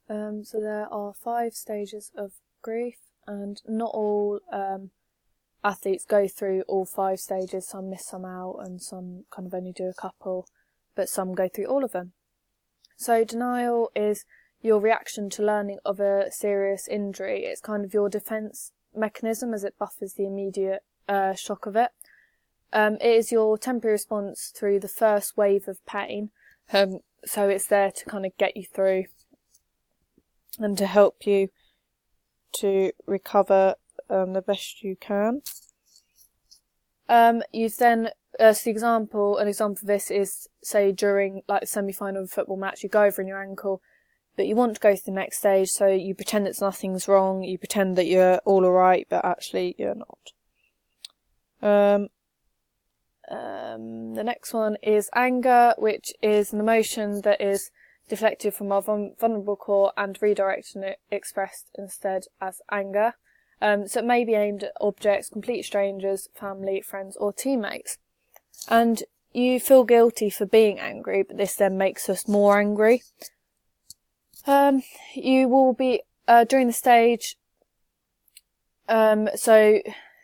So there are 5 stages of grief, and not all athletes go through all 5 stages. Some miss some out and some kind of only do a couple, but some go through all of them. So denial is your reaction to learning of a serious injury. It's kind of your defence mechanism as it buffers the immediate shock of it. It is your temporary response through the first wave of pain. So it's there to kind of get you through and to help you to recover the best you can. You've then, an example of this is, say, during like the semi-final of a football match, you go over in your ankle, but you want to go to the next stage, so you pretend that nothing's wrong, you pretend that you're all alright, but actually you're not. The next one is anger, which is an emotion that is deflected from our vulnerable core and redirected and expressed instead as anger. So it may be aimed at objects, complete strangers, family, friends or teammates. And you feel guilty for being angry, but this then makes us more angry. You will be, during the stage, so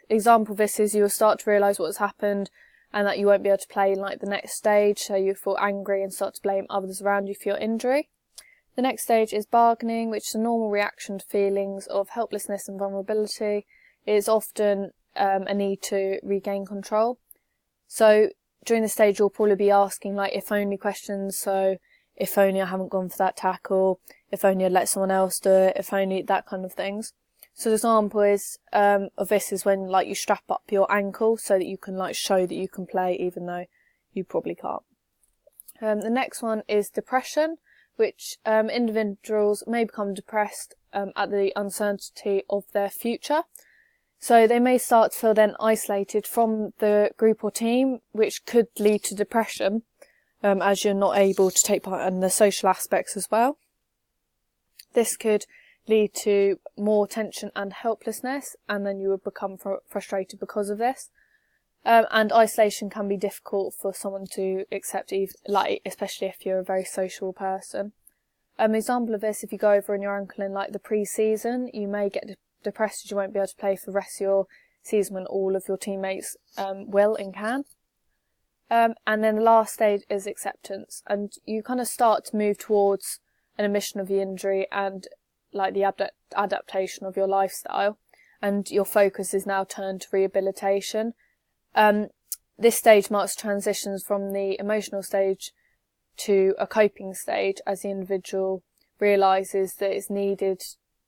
example of this is you'll start to realise what has happened and that you won't be able to play in like the next stage, so you feel angry and start to blame others around you for your injury. The next stage is bargaining, which is a normal reaction to feelings of helplessness and vulnerability. It is often a need to regain control. So during this stage you'll probably be asking like if only questions, so if only I haven't gone for that tackle, if only I'd let someone else do it, if only that kind of things. So the example is of this is when like you strap up your ankle so that you can like show that you can play even though you probably can't. The next one is depression, which individuals may become depressed at the uncertainty of their future. So they may start to feel then isolated from the group or team, which could lead to depression, as you're not able to take part in the social aspects as well. This could lead to more tension and helplessness, and then you would become frustrated because of this. And isolation can be difficult for someone to accept, especially if you're a very social person. An example of this, if you go over on your ankle in like the pre-season, you may get depressed as you won't be able to play for the rest of your season when all of your teammates will and can. And then the last stage is acceptance, and you kind of start to move towards an admission of the injury and like the adaptation of your lifestyle, and your focus is now turned to rehabilitation. This stage marks transitions from the emotional stage to a coping stage, as the individual realises that it's needed,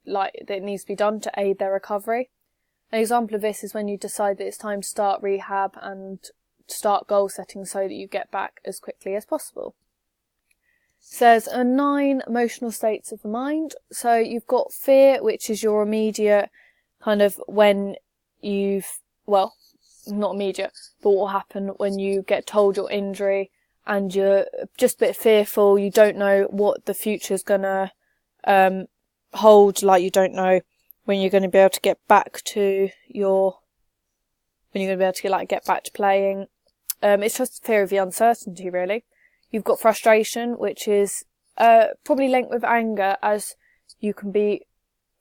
that it needs to be done to aid their recovery. An example of this is when you decide that it's time to start rehab and start goal setting so that you get back as quickly as possible. So there's 9 emotional states of the mind. So you've got fear, which is your immediate kind of when not immediate, but what will happen when you get told your injury and you're just a bit fearful, you don't know what the future's gonna hold, like you don't know when you're going to be able to get back to get back to playing. It's just fear of the uncertainty, really. You've got frustration, which is probably linked with anger, as you can be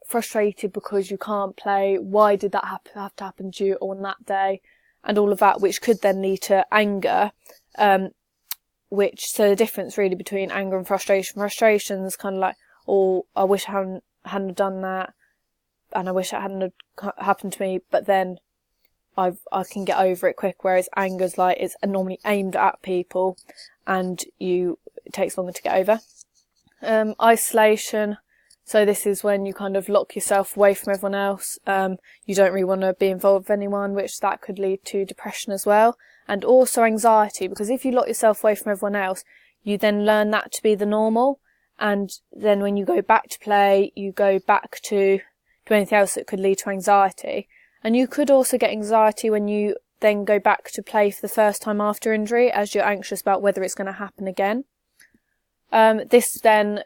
frustrated because you can't play. Why did that have to happen to you on that day? And all of that, which could then lead to anger. So the difference really between anger and frustration. Frustration is kind of like, oh, I wish I hadn't done that, and I wish it hadn't happened to me, but then I can get over it quick, whereas anger's like, it's normally aimed at people and it takes longer to get over. Isolation, so this is when you kind of lock yourself away from everyone else. You don't really want to be involved with anyone, which that could lead to depression as well. And also anxiety, because if you lock yourself away from everyone else, you then learn that to be the normal. And then when you go back to play, you go back to anything else that could lead to anxiety. And you could also get anxiety when you then go back to play for the first time after injury, as you're anxious about whether it's going to happen again. This then,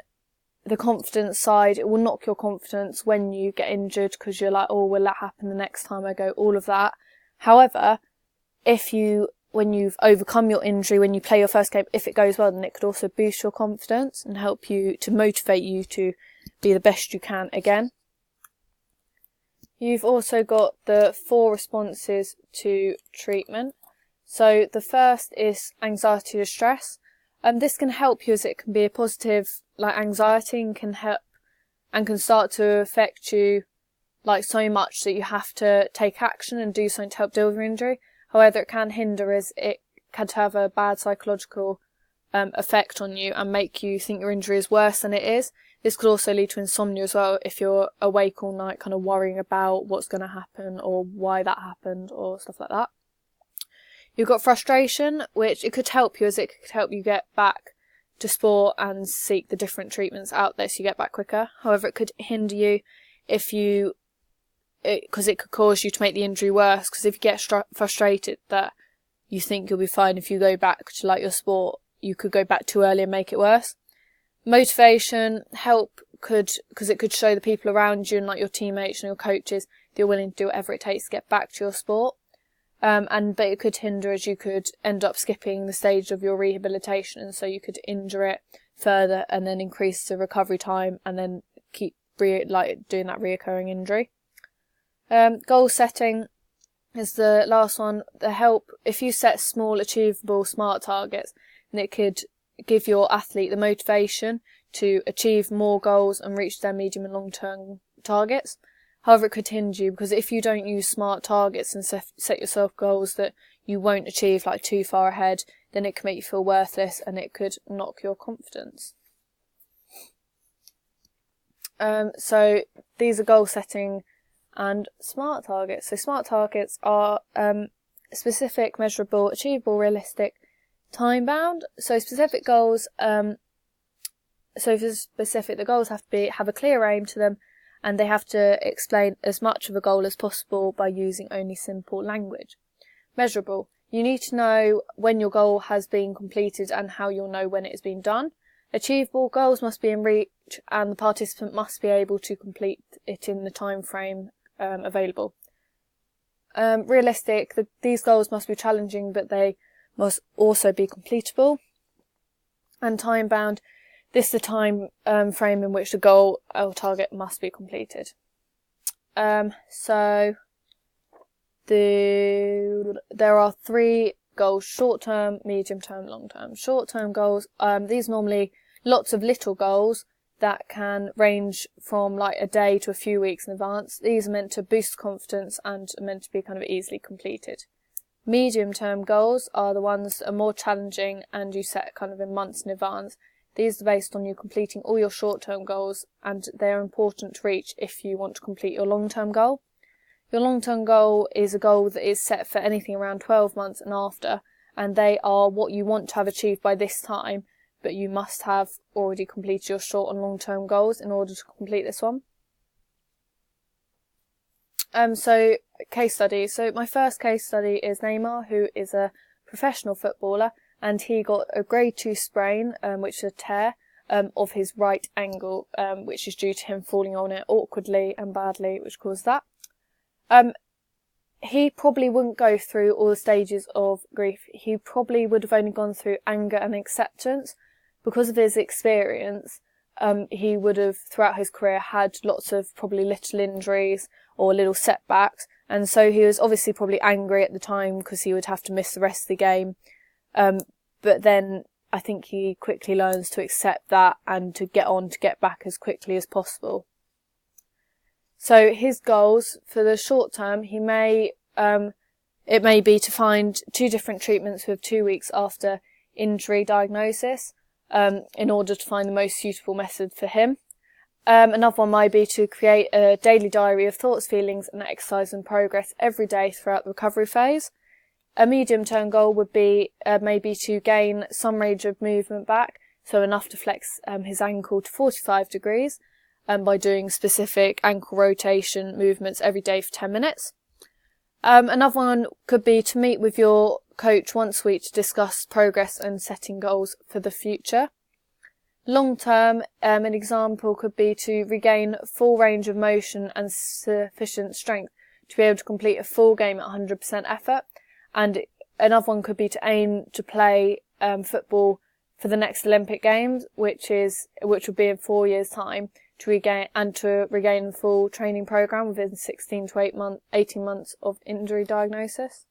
the confidence side, it will knock your confidence when you get injured, because you're like, oh, will that happen the next time I go? All of that. However, when you've overcome your injury, when you play your first game, if it goes well, then it could also boost your confidence and help you to motivate you to be the best you can again. You've also got the 4 responses to treatment. So the first is anxiety or stress. This can help you, as it can be a positive, like anxiety, and can help and can start to affect you like so much that you have to take action and do something to help deal with your injury. However, it can hinder, as it can have a bad psychological effect on you and make you think your injury is worse than it is. This could also lead to insomnia as well, if you're awake all night kind of worrying about what's going to happen or why that happened or stuff like that. You've got frustration, which it could help you, as it could help you get back to sport and seek the different treatments out there so you get back quicker. However, it could hinder you because it could cause you to make the injury worse, because if you get frustrated that you think you'll be fine if you go back to like your sport, you could go back too early and make it worse. Motivation, because it could show the people around you and like your teammates and your coaches that you're willing to do whatever it takes to get back to your sport. But it could hinder, as you could end up skipping the stage of your rehabilitation, and so you could injure it further and then increase the recovery time and then keep doing that reoccurring injury. Goal setting is the last one. If you set small, achievable, SMART targets, then it could give your athlete the motivation to achieve more goals and reach their medium and long-term targets. However, it could hinder you, because if you don't use SMART targets and set yourself goals that you won't achieve like too far ahead, then it can make you feel worthless and it could knock your confidence. So these are goal setting and SMART targets. So SMART targets are specific, measurable, achievable, realistic, time bound. So specific goals, the goals have to have a clear aim to them, and they have to explain as much of a goal as possible by using only simple language. Measurable. You need to know when your goal has been completed and how you'll know when it has been done. Achievable. Goals must be in reach and the participant must be able to complete it in the time frame available. Realistic. These goals must be challenging, but they must also be completable. And time bound. This is the time frame in which the goal or target must be completed. So there are 3 goals: short-term, medium-term, long-term. Short-term goals, these are normally lots of little goals that can range from like a day to a few weeks in advance. These are meant to boost confidence and are meant to be kind of easily completed. Medium-term goals are the ones that are more challenging and you set kind of in months in advance. These are based on you completing all your short-term goals, and they are important to reach if you want to complete your long-term goal. Your long-term goal is a goal that is set for anything around 12 months and after, and they are what you want to have achieved by this time, but you must have already completed your short and long-term goals in order to complete this one. So case study. So my first case study is Neymar, who is a professional footballer, and he got a grade 2 sprain, which is a tear of his right ankle, which is due to him falling on it awkwardly and badly, which caused that. He probably wouldn't go through all the stages of grief. He probably would have only gone through anger and acceptance. Because of his experience, he would have, throughout his career, had lots of probably little injuries or little setbacks, and so he was obviously probably angry at the time because he would have to miss the rest of the game. But then I think he quickly learns to accept that and to get back as quickly as possible. So his goals for the short term, it may be to find 2 different treatments with 2 weeks after injury diagnosis, in order to find the most suitable method for him. Another one might be to create a daily diary of thoughts, feelings and exercise and progress every day throughout the recovery phase. A medium-term goal would be maybe to gain some range of movement back, so enough to flex his ankle to 45 degrees, by doing specific ankle rotation movements every day for 10 minutes. Another one could be to meet with your coach once a week to discuss progress and setting goals for the future. Long term, an example could be to regain full range of motion and sufficient strength to be able to complete a full game at 100% effort. And another one could be to aim to play football for the next Olympic Games, which will be in 4 years' time, to regain a full training program within 16 to 18 months of injury diagnosis.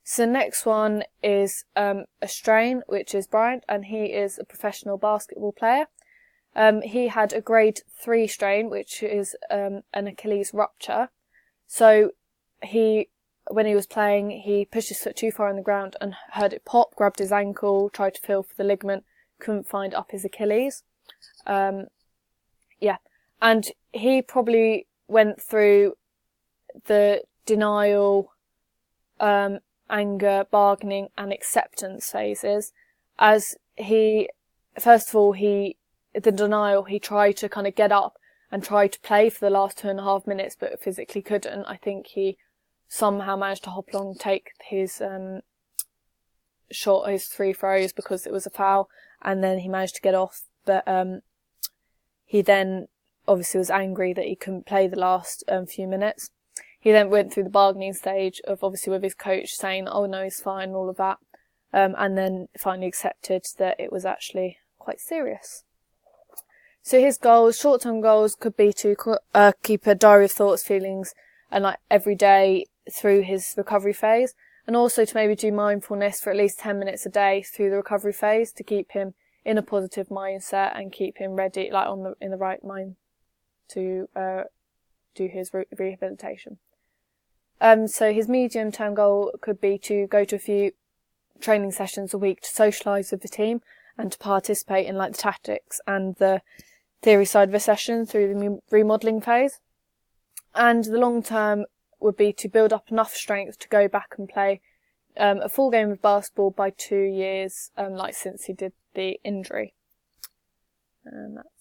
So the next one is a strain, which is Bryant, and he is a professional basketball player. He had a grade 3 strain, which is an Achilles rupture. So when he was playing, he pushed his foot too far on the ground and heard it pop, grabbed his ankle, tried to feel for the ligament, couldn't find up his Achilles. And he probably went through the denial, anger, bargaining and acceptance phases. As the denial, he tried to kind of get up and try to play for the last 2.5 minutes, but physically couldn't. I think he somehow managed to hop along and take his his 3 throws because it was a foul, and then he managed to get off. But he then obviously was angry that he couldn't play the last few minutes. He then went through the bargaining stage of obviously with his coach saying, oh no, he's fine, all of that. And then finally accepted that it was actually quite serious. So his goals, short-term goals, could be to keep a diary of thoughts, feelings, and every day through his recovery phase, and also to maybe do mindfulness for at least 10 minutes a day through the recovery phase to keep him in a positive mindset and keep him ready, in the right mind to do his rehabilitation. So his medium-term goal could be to go to a few training sessions a week to socialise with the team and to participate in the tactics and the theory side of a session through the remodelling phase. And the long term would be to build up enough strength to go back and play a full game of basketball by 2 years, since he did the injury. And that's